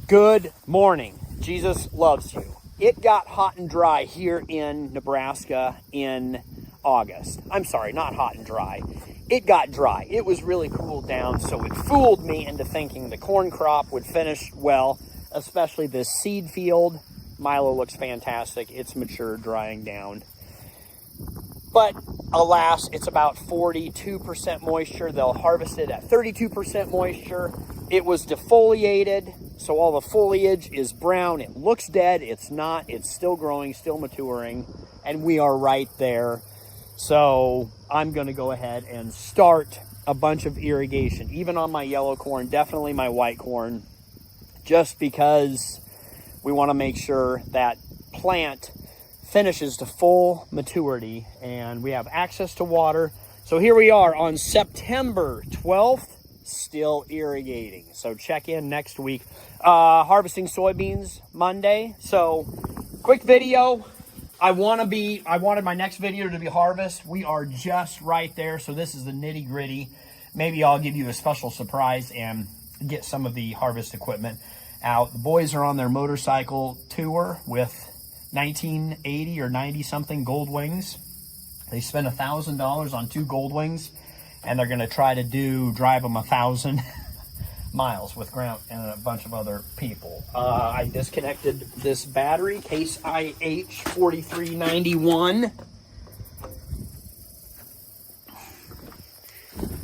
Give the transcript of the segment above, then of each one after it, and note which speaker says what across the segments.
Speaker 1: Good morning. Jesus loves you. It got hot and dry here in Nebraska in August. I'm sorry, not hot and dry. It got dry. It was really cooled down, so it fooled me into thinking the corn crop would finish well, especially this seed field. Milo looks fantastic. It's mature, drying down. But alas, it's about 42% moisture. They'll harvest it at 32% moisture. It was defoliated, so all the foliage is brown. It looks dead. It's not. It's still growing, still maturing, and we are right there. So I'm going to go ahead and start a bunch of irrigation, even on my yellow corn, definitely my white corn, just because we want to make sure that plant finishes to full maturity and we have access to water. So here we are on September 12th, still irrigating. So check in next week. Harvesting soybeans Monday. So quick video. I wanted my next video to be harvest. We are just right there. So this is the nitty gritty. Maybe I'll give you a special surprise and get some of the harvest equipment out. The boys are on their motorcycle tour with 1980 or 90 something gold wings. They spent $1,000 on 2 gold wings, and they're going to try to drive them 1,000 miles with Grant and a bunch of other people. I disconnected this battery, Case IH 4391,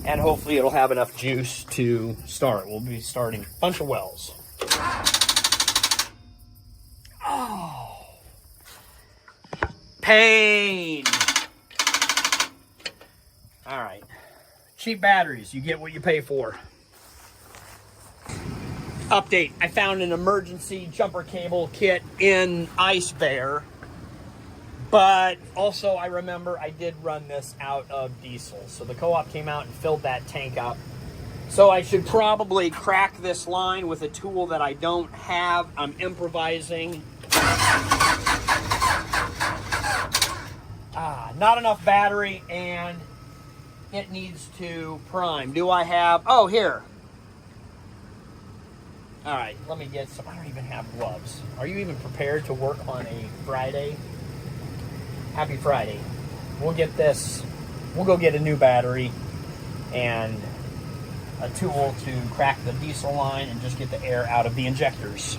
Speaker 1: and hopefully it'll have enough juice to start. We'll be starting a bunch of wells. Oh, pain. All right, cheap batteries, you get what you pay for. Update, I found an emergency jumper cable kit in Ice Bear, but also I remember I did run this out of diesel. So the co-op came out and filled that tank up. So I should probably crack this line with a tool that I don't have. I'm improvising. Not enough battery, and it needs to prime. Do I have, oh, here. All right, let me get some. I don't even have gloves. Are you even prepared to work on a Friday? Happy Friday. We'll get this. We'll go get a new battery and a tool to crack the diesel line and just get the air out of the injectors.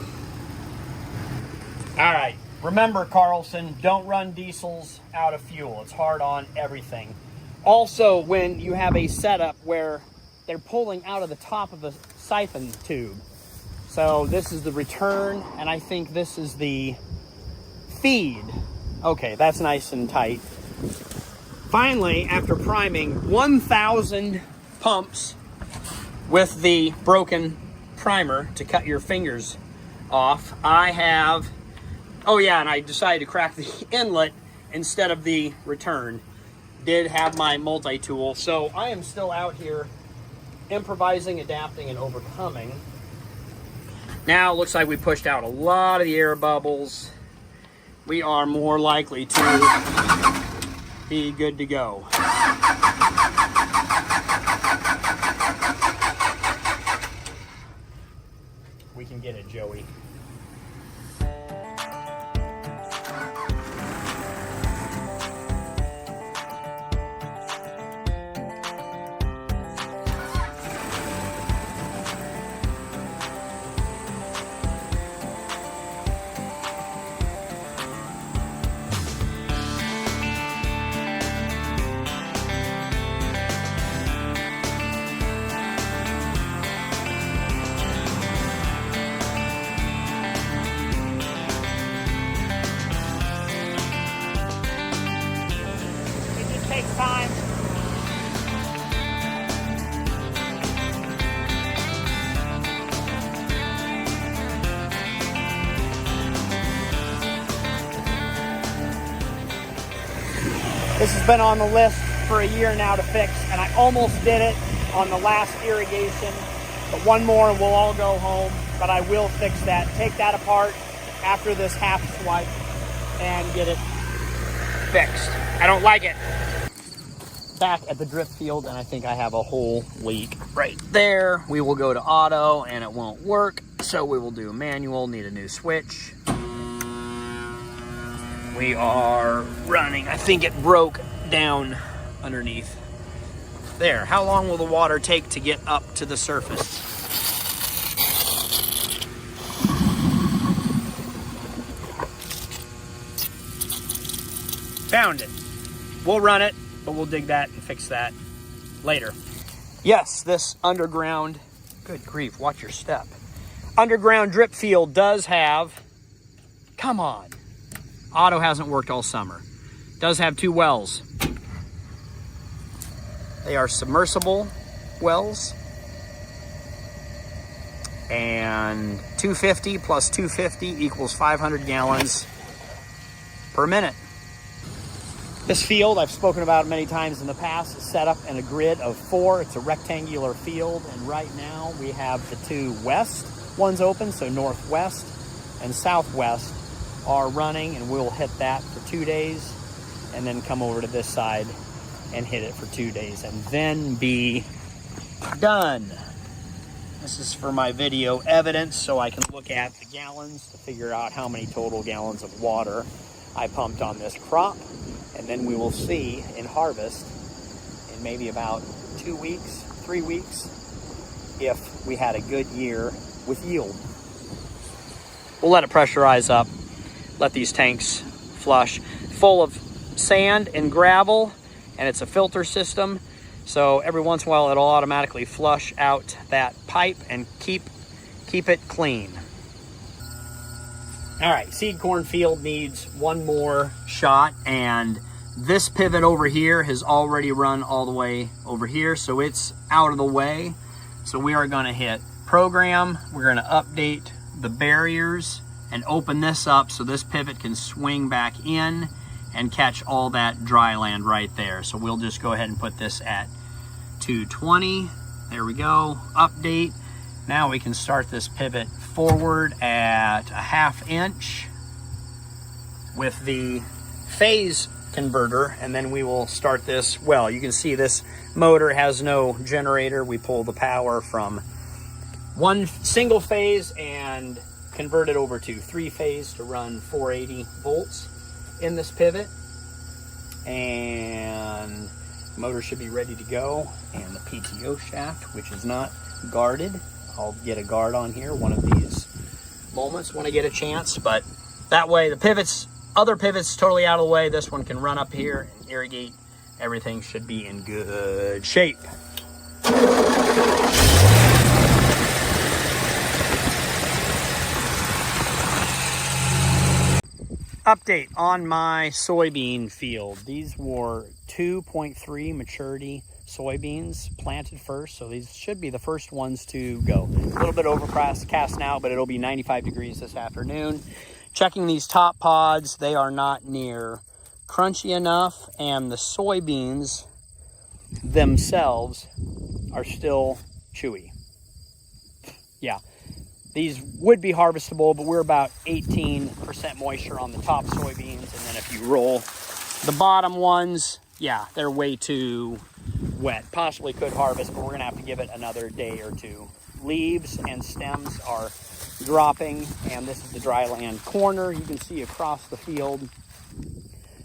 Speaker 1: All right. Remember, Carlson, don't run diesels out of fuel. It's hard on everything. Also, when you have a setup where they're pulling out of the top of the siphon tube. So this is the return, and I think this is the feed. Okay, that's nice and tight. Finally, after priming 1,000 pumps with the broken primer to cut your fingers off, I have, oh yeah, and I decided to crack the inlet instead of the return. Did have my multi-tool, so I am still out here improvising, adapting, and overcoming. Now it looks like we pushed out a lot of the air bubbles. We are more likely to be good to go. We can get it, Joey. Takes time. This has been on the list for a year now to fix, and I almost did it on the last irrigation, but one more and we'll all go home. But I will fix that, take that apart after this half swipe and get it fixed. I don't like it. Back at the drip field, and I think I have a whole leak right there. We will go to auto and it won't work. So we will do manual, need a new switch. We are running. I think it broke down underneath. There. How long will the water take to get up to the surface? Found it. We'll run it, but we'll dig that and fix that later. Yes, this underground, good grief, watch your step. Underground drip field does have, come on, auto hasn't worked all summer. Does have 2 wells. They are submersible wells. And 250 plus 250 equals 500 gallons per minute. This field, I've spoken about many times in the past, is set up in a grid of 4. It's a rectangular field, and right now we have the 2 west ones open, so northwest and southwest are running, and we'll hit that for 2 days, and then come over to this side and hit it for 2 days, and then be done. This is for my video evidence, so I can look at the gallons to figure out how many total gallons of water I pumped on this crop. And then we will see in harvest in maybe about 2 weeks, 3 weeks, if we had a good year with yield. We'll let it pressurize up, let these tanks flush. Full of sand and gravel, and it's a filter system. So every once in a while it'll automatically flush out that pipe and keep it clean. All right, seed corn field needs one more shot, and this pivot over here has already run all the way over here, so it's out of the way. So we are gonna hit program, we're gonna update the barriers and open this up so this pivot can swing back in and catch all that dry land right there. So we'll just go ahead and put this at 220. There we go, update. Now we can start this pivot forward at a 1/2 inch with the phase converter, and then we will start this well. You can see this motor has no generator. We pull the power from one single phase and convert it over to 3 phase to run 480 volts in this pivot, and the motor should be ready to go. And the PTO shaft, which is not guarded, I'll get a guard on here one of these moments when I get a chance, but that way the pivots, other pivots totally out of the way. This one can run up here and irrigate. Everything should be in good shape. Update on my soybean field. These were 2.3 maturity soybeans planted first, so these should be the first ones to go. A little bit overcast now, but it'll be 95 degrees this afternoon. Checking these top pods, they are not near crunchy enough, and the soybeans themselves are still chewy. Yeah, these would be harvestable, but we're about 18% moisture on the top soybeans, and then if you roll the bottom ones, yeah, they're way too wet. Possibly could harvest, but we're gonna have to give it another day or 2. Leaves and stems are dropping, and this is the dry land corner. You can see across the field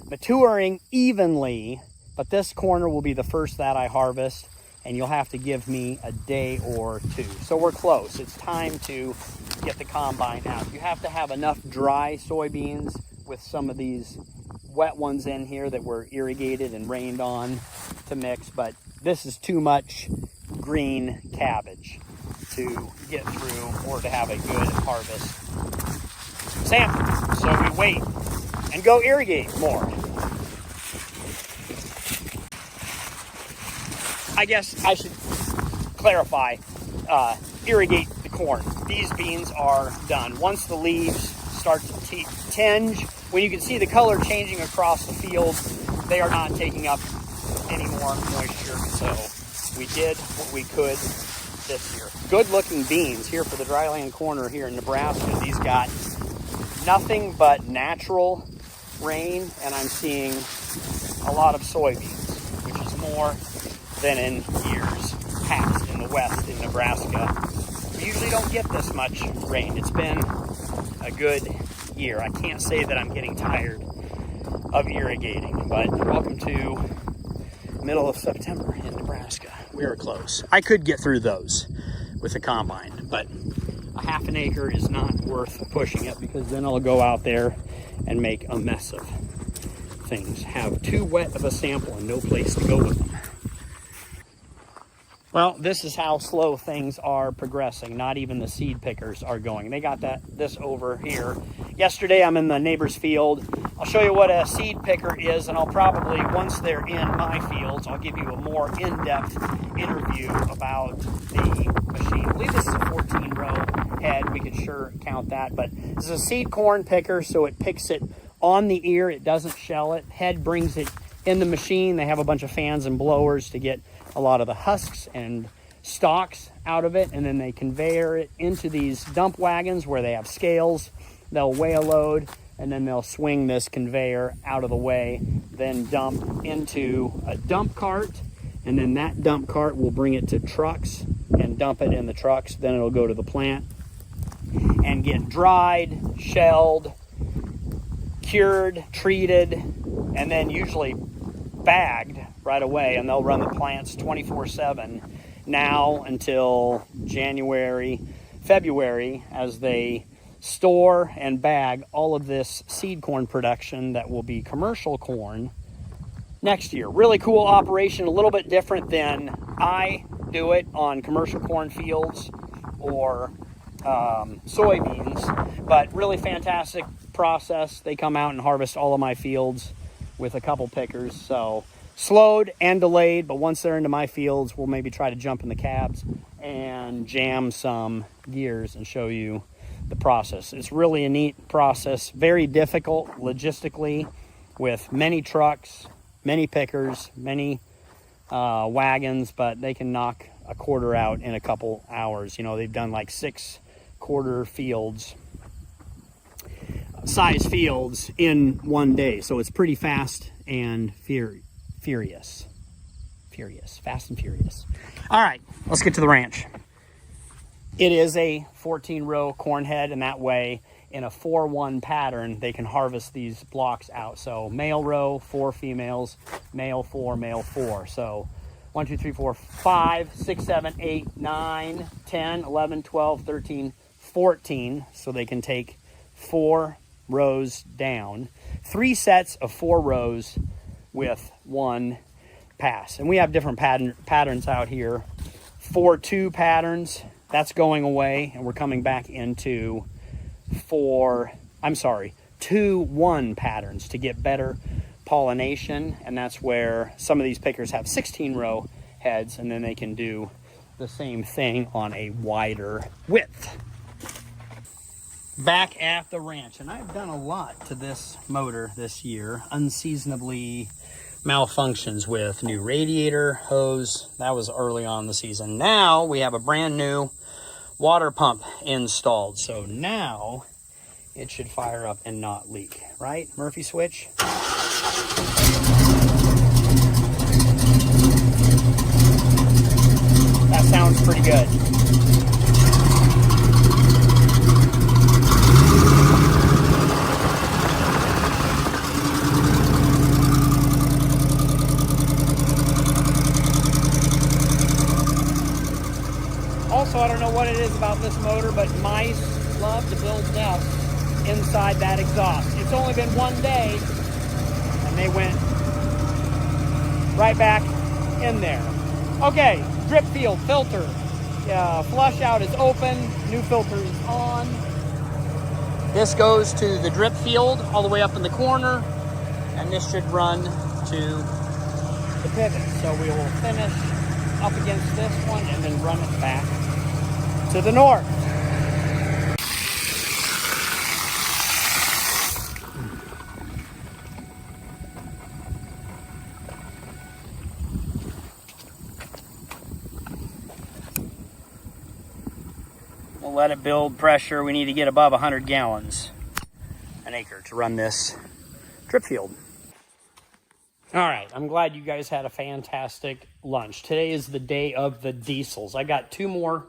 Speaker 1: maturing evenly, but this corner will be the first that I harvest, and you'll have to give me a day or 2. So we're close. It's time to get the combine out. You have to have enough dry soybeans with some of these wet ones in here that were irrigated and rained on to mix, but this is too much green cabbage to get through or to have a good harvest sample. So we wait and go irrigate more. I guess I should clarify, irrigate the corn. These beans are done. Once the leaves start to tinge, when you can see the color changing across the field, they are not taking up any more moisture. So we did what we could this year. Good looking beans here for the dryland corner here in Nebraska. These got nothing but natural rain, and I'm seeing a lot of soybeans, which is more than in years past in the west in Nebraska. usually don't get this much rain. It's been a good year. I can't say that I'm getting tired of irrigating, but welcome to middle of September in Nebraska. We are close. I could get through those with a combine, but a half an acre is not worth pushing it, because then I'll go out there and make a mess of things. Have too wet of a sample and no place to go with them. Well, this is how slow things are progressing. Not even the seed pickers are going. They got this over here. Yesterday, I'm in the neighbor's field. I'll show you what a seed picker is, and I'll probably, once they're in my fields, I'll give you a more in-depth interview about the machine. I believe this is a 14-row head. We could sure count that, but this is a seed corn picker, so it picks it on the ear. It doesn't shell it. Head brings it in the machine. They have a bunch of fans and blowers to get a lot of the husks and stalks out of it, and then they conveyor it into these dump wagons where they have scales. They'll weigh a load, and then they'll swing this conveyor out of the way, then dump into a dump cart, and then that dump cart will bring it to trucks and dump it in the trucks. Then it'll go to the plant and get dried, shelled, cured, treated, and then usually bagged right away, and they'll run the plants 24/7 now until January, February, as they store and bag all of this seed corn production that will be commercial corn next year. Really cool operation, a little bit different than I do it on commercial corn fields or soybeans, but really fantastic process. They come out and harvest all of my fields with a couple pickers, so slowed and delayed, but once they're into my fields, we'll maybe try to jump in the cabs and jam some gears and show you the process. It's really a neat process, very difficult logistically, with many trucks, many pickers, many wagons, but they can knock a quarter out in a couple hours. You know, they've done like 6 quarter fields, size fields in one day, so it's pretty fast and furious, fast and furious. All right, let's get to the ranch. It is a 14-row corn head, and that way in a 4-1 pattern they can harvest these blocks out. So male row, 4 females, male 4, male 4. So 1 2 3 4 5 6 7 8 9 10 11 12 13 14, so they can take 4 rows down, 3 sets of 4 rows with 1 pass. And we have different patterns out here. 4-2 patterns, that's going away, and we're coming back into 2-1 patterns to get better pollination, and that's where some of these pickers have 16-row heads, and then they can do the same thing on a wider width. Back at the ranch, and I've done a lot to this motor this year. Unseasonably malfunctions with new radiator hose. That was early on in the season. Now we have a brand new water pump installed, so now it should fire up and not leak, right? Murphy switch. That sounds pretty good. Also, I don't know what it is about this motor, but mice love to build nests inside that exhaust. It's only been 1 day, and they went right back in there. Okay, drip field filter. Flush out is open, new filter is on. This goes to the drip field all the way up in the corner, and this should run to the pivot. So we will finish up against this one and then run it back to the north. We'll let it build pressure. We need to get above 100 gallons an acre to run this drip field. All right, I'm glad you guys had a fantastic lunch. Today is the day of the diesels. I got 2 more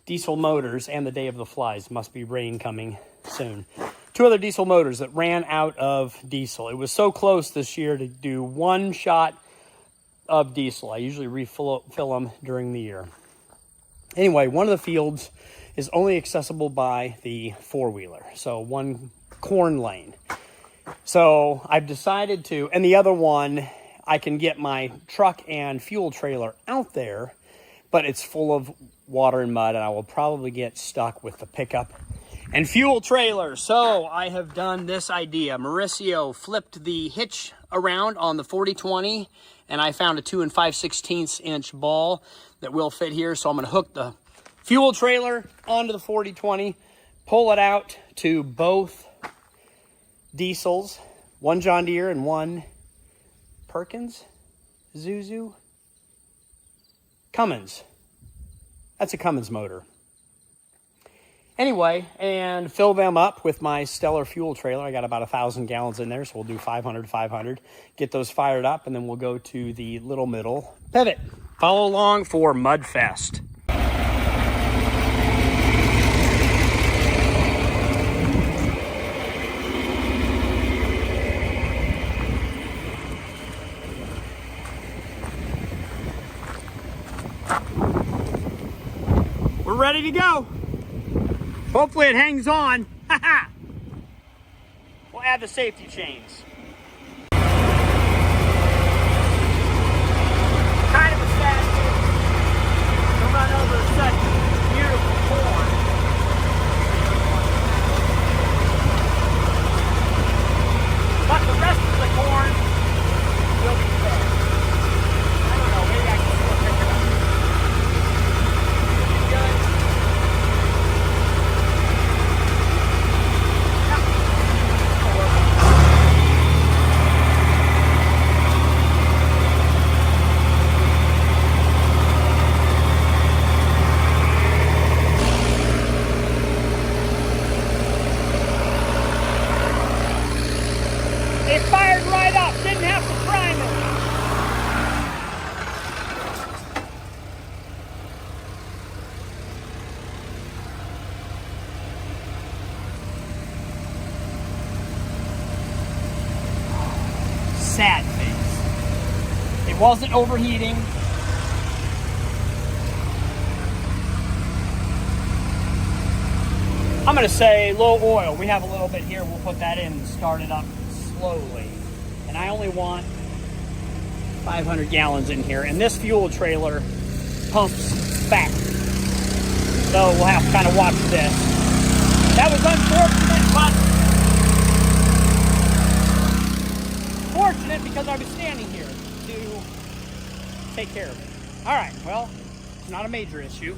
Speaker 1: diesel motors, and the day of the flies. Must be rain coming soon. 2 other diesel motors that ran out of diesel. It was so close this year to do 1 shot of diesel. I usually refill them during the year. Anyway, one of the fields is only accessible by the 4-wheeler, so 1 corn lane. So I've decided to, and the other one, I can get my truck and fuel trailer out there, but it's full of water and mud, and I will probably get stuck with the pickup and fuel trailer. So I have done this idea. Mauricio flipped the hitch around on the 40-20, and I found a 2 5/16 inch ball that will fit here. So I'm going to hook the fuel trailer onto the 40-20, pull it out to both diesels, 1 John Deere and 1 Perkins, Zuzu, Cummins. That's a Cummins motor. Anyway, and fill them up with my Stellar fuel trailer. I got about 1,000 gallons in there, so we'll do 500. Get those fired up, and then we'll go to the Little Middle pivot. Follow along for Mudfest. We're ready to go. Hopefully it hangs on. We'll add the safety chains. Kind of a sad day to run over such beautiful corn. But the rest of the corn will be fed. I don't know, maybe I can still pick it up. Good. It fired right up, didn't have to prime it. Sad face. It wasn't overheating. I'm gonna say low oil. We have a little bit here. We'll put that in and start it up slowly. And I only want 500 gallons in here. And this fuel trailer pumps back. So we'll have to kind of watch this. That was unfortunate, but fortunate because I was standing here to take care of it. All right, well, it's not a major issue.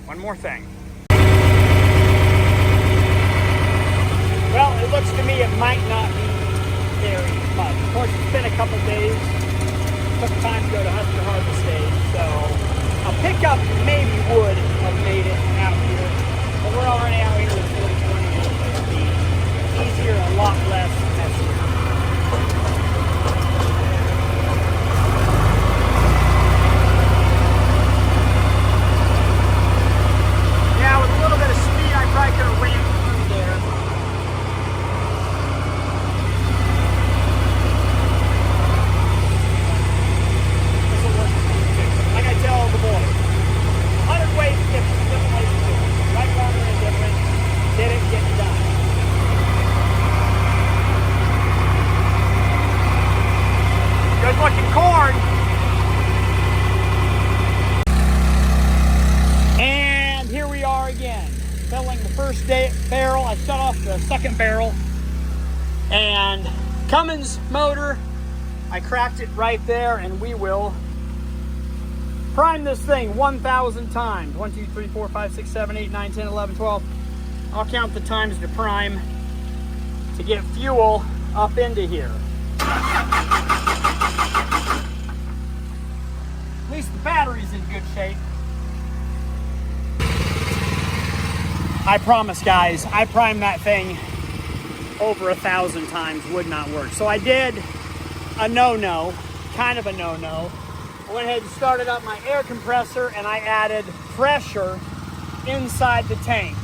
Speaker 1: One more thing. Well, it looks to me it might not be very much. Of course, it's been a couple days. Took time to go to Husker Harvest stage, so a pickup maybe would have made it out here. But we're already out here with 40-20. It'll be easier, a lot less messy. Yeah, with a little bit of speed, I probably could have ran through there. Tell the boys, 100 ways different ways to do it. Right, wrong, or indifferent. Did it, get it done. Good looking corn. And here we are again, filling the first barrel. I shut off the second barrel. And Cummins motor, I cracked it right there, and we will prime this thing 1,000 times. 1, 2, 3, 4, 5, 6, 7, 8, 9, 10, 11, 12. I'll count the times to prime to get fuel up into here. At least the battery's in good shape. I promise, guys, I primed that thing over 1,000 times, would not work. So I did a no-no, kind of a no-no. I went ahead and started up my air compressor, and I added pressure inside the tank.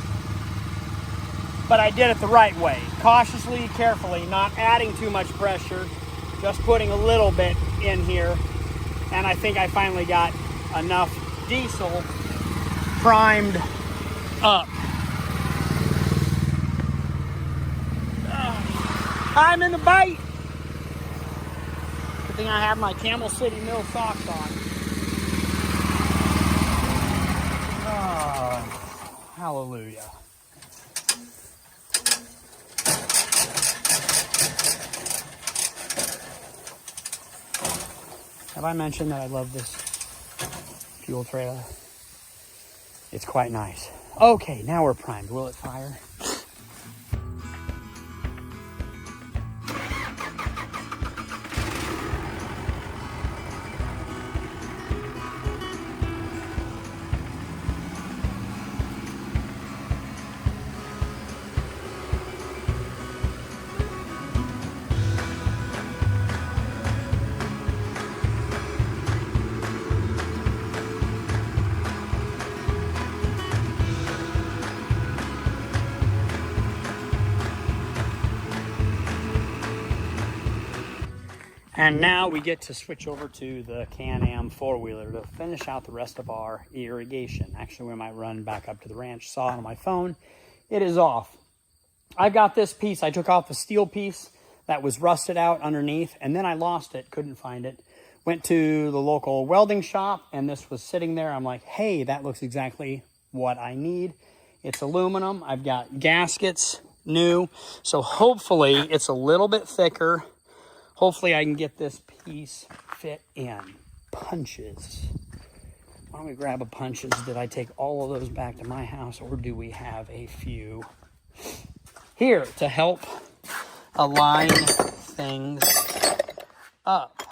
Speaker 1: But I did it the right way. Cautiously, carefully, not adding too much pressure, just putting a little bit in here. And I think I finally got enough diesel primed up. I'm in the bite. Good thing I have my Camel City Mill socks on. Oh, hallelujah. Have I mentioned that I love this fuel trailer? It's quite nice. Okay, now we're primed. Will it fire? And now we get to switch over to the Can-Am four-wheeler to finish out the rest of our irrigation. Actually, we might run back up to the ranch. Saw it on my phone. It is off. I've got this piece. I took off a steel piece that was rusted out underneath, and then I lost it, couldn't find it. Went to the local welding shop, and this was sitting there. I'm like, hey, that looks exactly what I need. It's aluminum. I've got gaskets, new. So hopefully it's a little bit thicker. Hopefully I can get this piece fit in. Punches. Why don't we grab a punches? Did I take all of those back to my house, or do we have a few here to help align things up?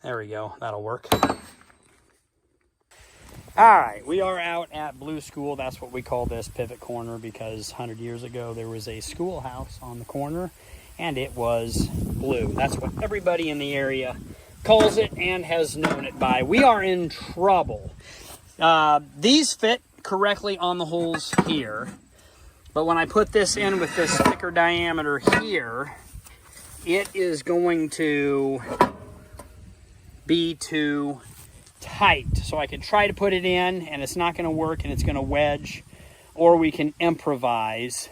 Speaker 1: There we go. That'll work. All right, we are out at Blue School. That's what we call this pivot corner, because 100 years ago there was a schoolhouse on the corner and it was blue. That's what everybody in the area calls it and has known it by. We are in trouble. These fit correctly on the holes here, but when I put this in with this thicker diameter here, it is going to be too tight. So I could try to put it in and it's not going to work and it's going to wedge, or we can improvise.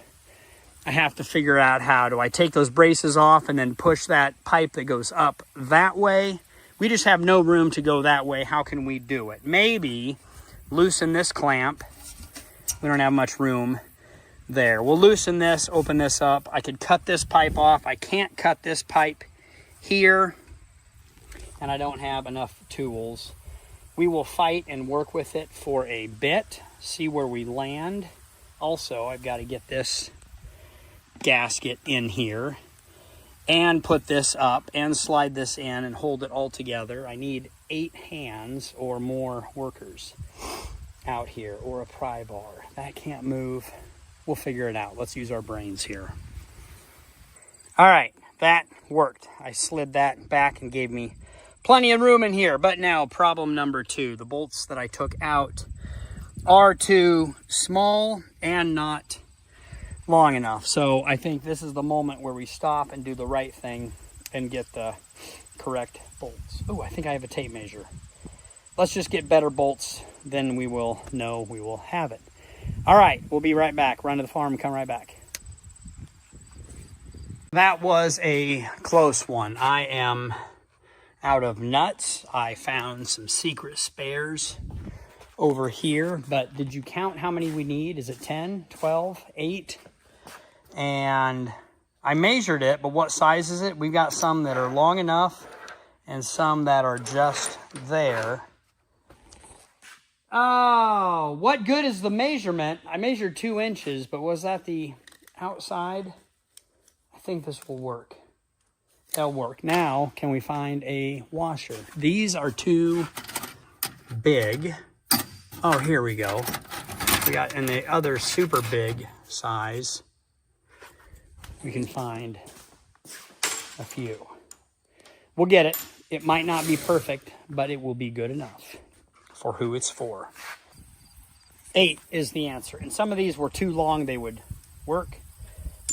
Speaker 1: I have to figure out how. Do I take those braces off and then push that pipe that goes up that way? We just have no room to go that way. How can we do it? Maybe loosen this clamp. We don't have much room there. We'll loosen this, open this up. I could cut this pipe off. I can't cut this pipe here, and I don't have enough tools. We will fight and work with it for a bit, see where we land. Also, I've got to get this gasket in here and put this up and slide this in and hold it all together. I need 8 hands or more workers out here, or a pry bar. That can't move. We'll figure it out. Let's use our brains here. All right, that worked. I slid that back and gave me plenty of room in here. But now problem number 2, the bolts that I took out are too small and not long enough. So I think this is the moment where we stop and do the right thing and get the correct bolts. Oh, I think I have a tape measure. Let's just get better bolts, then we will know we will have it. All right, we'll be right back. Run to the farm, come right back. That was a close one. I am out of nuts. I found some secret spares over here, but did you count how many we need? Is it 10, 12, 8? And I measured it, but what size is it? We've got some that are long enough and some that are just there. Oh, what good is the measurement? I measured 2 inches, but was that the outside? I think this will work. That'll work. Now, can we find a washer? These are too big. Oh, here we go. We got in the other super big size. We can find a few. We'll get it.
Speaker 2: It might not be perfect, but it will be good enough for who it's for. 8 is the answer. And some of these were too long, they would work.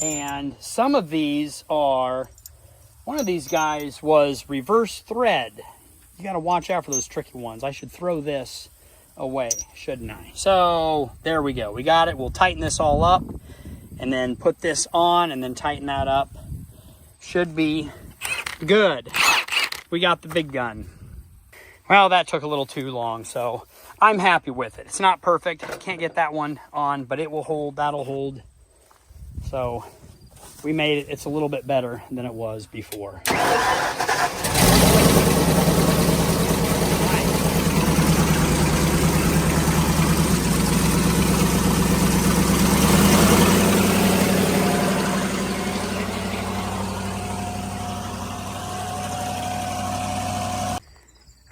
Speaker 2: And some of these are, one of these guys was reverse thread. You got to watch out for those tricky ones. I should throw this away, shouldn't I? So there we go. We got it. We'll tighten this all up and then put this on and then tighten that up. Should be good. We got the big gun. Well, that took a little too long, so I'm happy with it. It's not perfect. I can't get that one on, but it will hold. That'll hold. So we made it. It's a little bit better than it was before.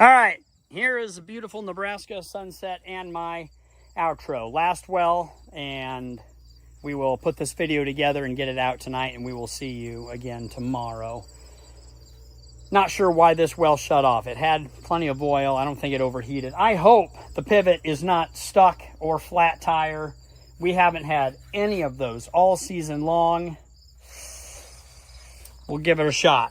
Speaker 2: All right, here is a beautiful Nebraska sunset and my outro. Last well, and we will put this video together and get it out tonight, and we will see you again tomorrow. Not sure why this well shut off. It had plenty of oil. I don't think it overheated. I hope the pivot is not stuck or flat tire. We haven't had any of those all season long. We'll give it a shot.